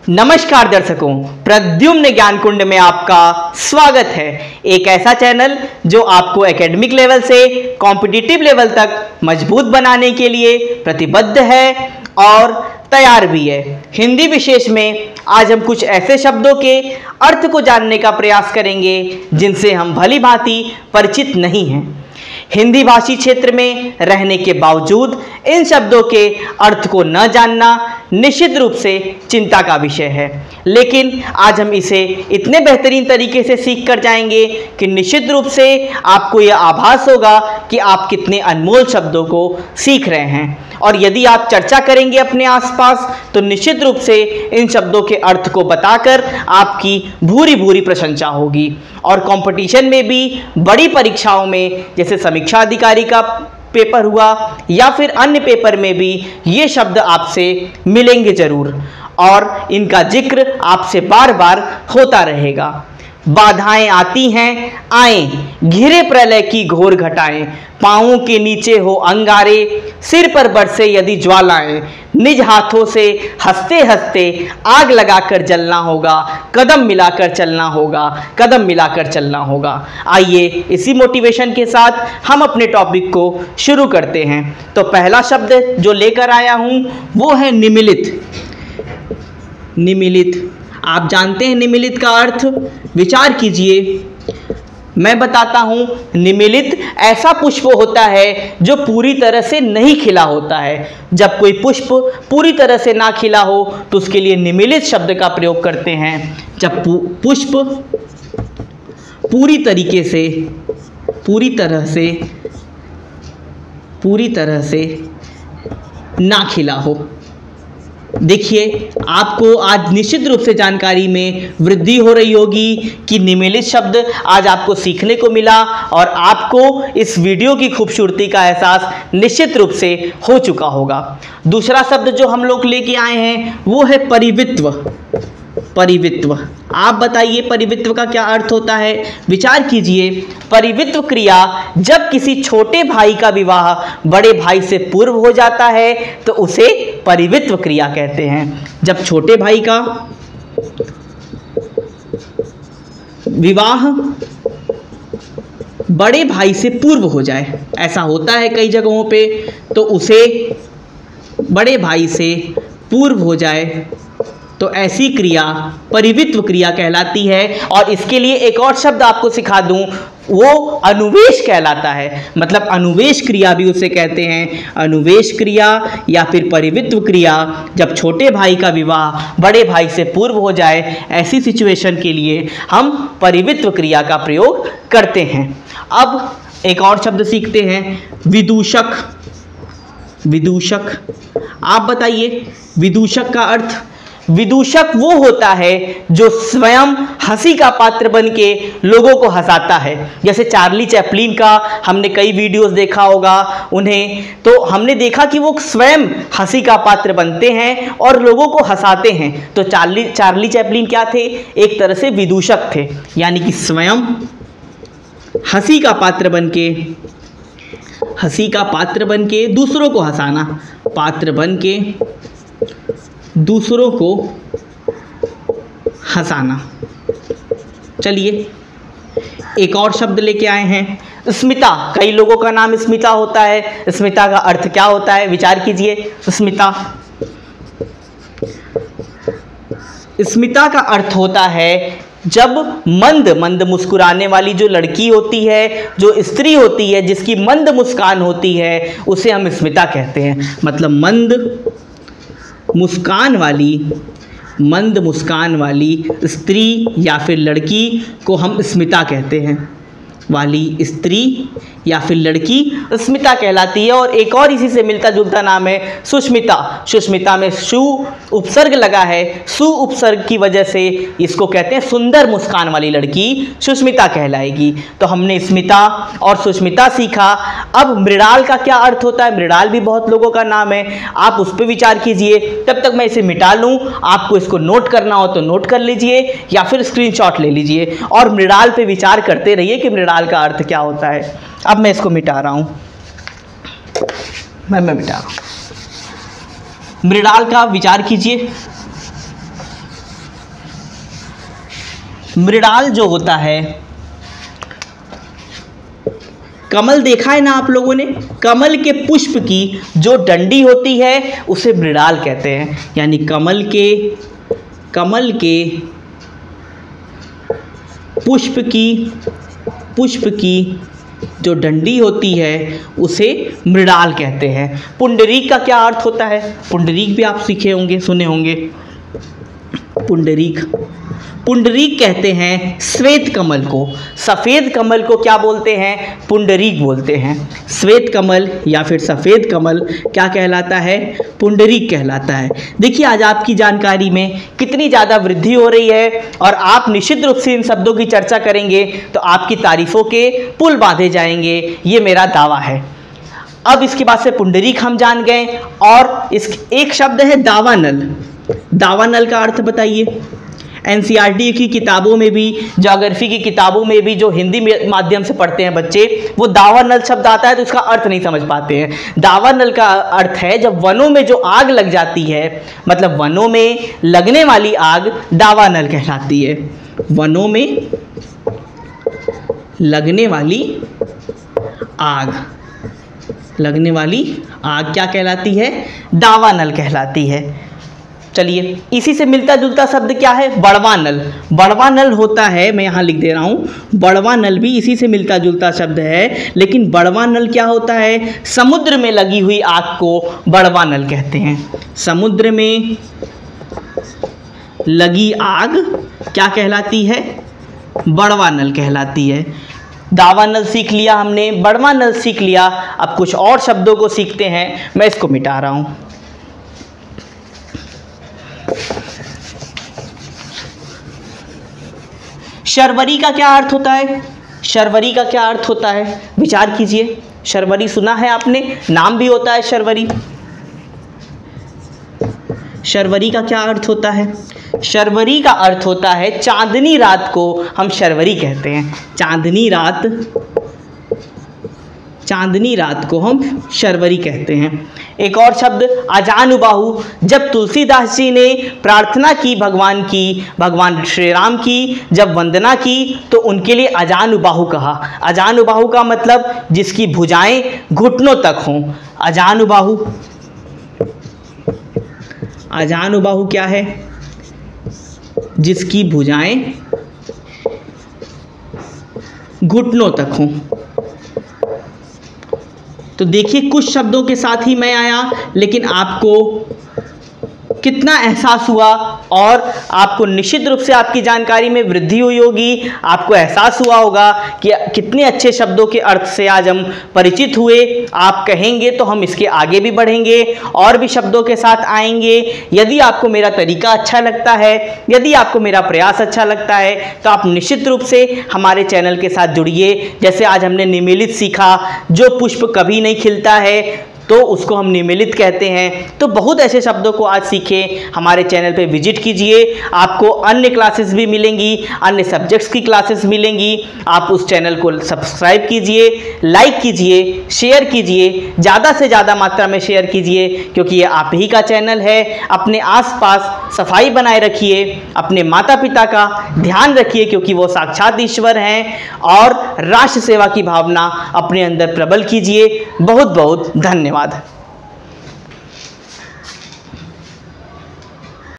नमस्कार दर्शकों, प्रद्युम्न ज्ञान कुंड में आपका स्वागत है। एक ऐसा चैनल जो आपको एकेडमिक लेवल से कॉम्पिटिटिव लेवल तक मजबूत बनाने के लिए प्रतिबद्ध है और तैयार भी है। हिंदी विशेष में आज हम कुछ ऐसे शब्दों के अर्थ को जानने का प्रयास करेंगे जिनसे हम भली भांति परिचित नहीं हैं। हिंदी भाषी क्षेत्र में रहने के बावजूद इन शब्दों के अर्थ को न जानना निश्चित रूप से चिंता का विषय है, लेकिन आज हम इसे इतने बेहतरीन तरीके से सीख कर जाएंगे कि निश्चित रूप से आपको यह आभास होगा कि आप कितने अनमोल शब्दों को सीख रहे हैं। और यदि आप चर्चा करेंगे अपने आसपास तो निश्चित रूप से इन शब्दों के अर्थ को बताकर आपकी भूरी भूरी प्रशंसा होगी। और कंपटीशन में भी बड़ी परीक्षाओं में जैसे समीक्षा अधिकारी का पेपर हुआ या फिर अन्य पेपर में भी ये शब्द आपसे मिलेंगे जरूर और इनका जिक्र आपसे बार बार होता रहेगा। बाधाएं आती हैं आए, घिरे प्रलय की घोर घटाएं, पांवों के नीचे हो अंगारे, सिर पर बरसे यदि ज्वालाएं, निज हाथों से हंसते हंसते आग लगाकर जलना होगा, कदम मिलाकर चलना होगा, कदम मिलाकर चलना होगा। आइए इसी मोटिवेशन के साथ हम अपने टॉपिक को शुरू करते हैं। तो पहला शब्द जो लेकर आया हूं वो है निमिलित। निमिलित, आप जानते हैं निमिलित का अर्थ? विचार कीजिए, मैं बताता हूं। निमिलित ऐसा पुष्प होता है जो पूरी तरह से नहीं खिला होता है। जब कोई पुष्प पूरी तरह से ना खिला हो तो उसके लिए निमिलित शब्द का प्रयोग करते हैं। जब पुष्प पूरी तरह से ना खिला हो। देखिए, आपको आज निश्चित रूप से जानकारी में वृद्धि हो रही होगी कि निमिलित शब्द आज आपको सीखने को मिला और आपको इस वीडियो की खूबसूरती का एहसास निश्चित रूप से हो चुका होगा। दूसरा शब्द जो हम लोग लेके आए हैं वो है परिवित्व। परिवित्व, आप बताइए परिवित्व का क्या अर्थ होता है? विचार कीजिए। परिवित्व क्रिया जब किसी छोटे भाई का विवाह बड़े भाई से पूर्व हो जाता है तो उसे परिवित्व क्रिया कहते हैं। जब छोटे भाई का विवाह बड़े भाई से पूर्व हो जाए, ऐसा होता है कई जगहों पे, तो उसे बड़े भाई से पूर्व हो जाए तो ऐसी क्रिया परिवित्व क्रिया कहलाती है। और इसके लिए एक और शब्द आपको सिखा दूं, वो अनुवेश कहलाता है। मतलब अनुवेश क्रिया भी उसे कहते हैं। अनुवेश क्रिया या फिर परिवित्व क्रिया जब छोटे भाई का विवाह बड़े भाई से पूर्व हो जाए, ऐसी सिचुएशन के लिए हम परिवित्व क्रिया का प्रयोग करते हैं। अब एक और शब्द सीखते हैं, विदूषक। विदूषक, आप बताइए विदूषक का अर्थ? विदूषक वो होता है जो स्वयं हंसी का पात्र बन के लोगों को हंसाता है। जैसे चार्ली चैपलिन का हमने कई वीडियोस देखा होगा उन्हें, तो हमने देखा कि वो स्वयं हंसी का पात्र बनते हैं और लोगों को हंसाते हैं। तो चार्ली चैपलिन क्या थे? एक तरह से विदूषक थे, यानी कि स्वयं हंसी का पात्र बन के दूसरों को हंसाना, पात्र बन के दूसरों को हंसाना। चलिए एक और शब्द लेके आए हैं, स्मिता। कई लोगों का नाम स्मिता होता है। स्मिता का अर्थ क्या होता है? विचार कीजिए। स्मिता का अर्थ होता है जब मंद मुस्कुराने वाली जो लड़की होती है, जो स्त्री होती है, जिसकी मंद मुस्कान होती है, उसे हम स्मिता कहते हैं। मतलब मंद मुस्कान वाली स्त्री या फिर लड़की को हम स्मिता कहते हैं। वाली स्त्री या फिर लड़की स्मिता कहलाती है। और एक और इसी से मिलता जुलता नाम है सुष्मिता। सुष्मिता में सु उपसर्ग लगा है। सु उपसर्ग की वजह से इसको कहते हैं सुंदर मुस्कान वाली लड़की सुष्मिता कहलाएगी। तो हमने स्मिता और सुष्मिता सीखा। अब मृणाल का क्या अर्थ होता है? मृणाल भी बहुत लोगों का नाम है, आप उस पर विचार कीजिए। तब तक मैं इसे मिटा लूँ, आपको इसको नोट करना हो तो नोट कर लीजिए या फिर स्क्रीनशॉट ले लीजिए और मृणाल पे विचार करते रहिए कि मृणाल का अर्थ क्या होता है। अब मैं इसको मिटा रहा हूं, मैं मिटा रहा हूं। मृणाल का विचार कीजिए। मृणाल जो होता है, कमल देखा है ना आप लोगों ने, कमल के पुष्प की जो डंडी होती है उसे मृणाल कहते हैं। यानी कमल के पुष्प की जो डंडी होती है उसे मृणाल कहते हैं। पुंडरीक का क्या अर्थ होता है? पुंडरीक भी आप सीखे होंगे, सुने होंगे। पुंडरीक कहते हैं श्वेत कमल को। सफ़ेद कमल को क्या बोलते हैं? पुंडरीक बोलते हैं। श्वेत कमल या फिर सफ़ेद कमल क्या कहलाता है? पुंडरीक कहलाता है। देखिए आज आपकी जानकारी में कितनी ज़्यादा वृद्धि हो रही है और आप निश्चित रूप से इन शब्दों की चर्चा करेंगे तो आपकी तारीफ़ों के पुल बांधे जाएंगे, ये मेरा दावा है। अब इसके बाद से पुंडरीक हम जान गए और इस एक शब्द है दावानल। दावानल का अर्थ बताइए। एनसीईआरटी की किताबों में भी, ज्योग्राफी की किताबों में भी जो हिंदी माध्यम से पढ़ते हैं बच्चे, वो दावानल शब्द आता है तो इसका अर्थ नहीं समझ पाते हैं। दावानल का अर्थ है जब वनों में जो आग लग जाती है, मतलब वनों में लगने वाली आग दावानल कहलाती है। वनों में लगने वाली आग क्या कहलाती है? दावानल कहलाती है। चलिए इसी से मिलता जुलता शब्द क्या है? बड़वानल। बड़वानल होता है, मैं यहाँ लिख दे रहा हूँ, बड़वानल भी इसी से मिलता जुलता शब्द है। लेकिन बड़वानल क्या होता है? समुद्र में लगी हुई आग को बड़वानल कहते हैं। समुद्र में लगी आग क्या कहलाती है? बड़वानल कहलाती है। दावानल सीख लिया हमने, बड़वानल सीख लिया। अब कुछ और शब्दों को सीखते हैं। मैं इसको मिटा रहा हूँ। शर्वरी का क्या अर्थ होता है? शर्वरी का क्या अर्थ होता है? विचार कीजिए। शर्वरी सुना है आपने, नाम भी होता है शर्वरी। शर्वरी का क्या अर्थ होता है? शर्वरी का अर्थ होता है चांदनी रात को हम शर्वरी कहते हैं। चांदनी रात को हम शर्वरी कहते हैं। एक और शब्द अजानुबाहु। जब तुलसीदास जी ने प्रार्थना की भगवान श्री राम की जब वंदना की तो उनके लिए अजानुबाहु कहा। अजानुबाहु का मतलब जिसकी भुजाएं घुटनों तक हों। अजानुबाहु क्या है? जिसकी भुजाएं घुटनों तक हों। तो देखिए कुछ शब्दों के साथ ही मैं आया, लेकिन आपको कितना एहसास हुआ और आपको निश्चित रूप से आपकी जानकारी में वृद्धि हुई होगी। आपको एहसास हुआ होगा कि कितने अच्छे शब्दों के अर्थ से आज हम परिचित हुए। आप कहेंगे तो हम इसके आगे भी बढ़ेंगे और भी शब्दों के साथ आएंगे। यदि आपको मेरा तरीका अच्छा लगता है, यदि आपको मेरा प्रयास अच्छा लगता है तो आप निश्चित रूप से हमारे चैनल के साथ जुड़िए। जैसे आज हमने निमीलित सीखा, जो पुष्प कभी नहीं खिलता है तो उसको हम निमीलित कहते हैं। तो बहुत ऐसे शब्दों को आज सीखें। हमारे चैनल पे विजिट कीजिए, आपको अन्य क्लासेस भी मिलेंगी, अन्य सब्जेक्ट्स की क्लासेस मिलेंगी। आप उस चैनल को सब्सक्राइब कीजिए, लाइक कीजिए, शेयर कीजिए, ज़्यादा से ज़्यादा मात्रा में शेयर कीजिए, क्योंकि ये आप ही का चैनल है। अपने आसपास सफाई बनाए रखिए, अपने माता पिता का ध्यान रखिए क्योंकि वो साक्षात ईश्वर हैं, और राष्ट्र सेवा की भावना अपने अंदर प्रबल कीजिए। बहुत बहुत धन्यवाद।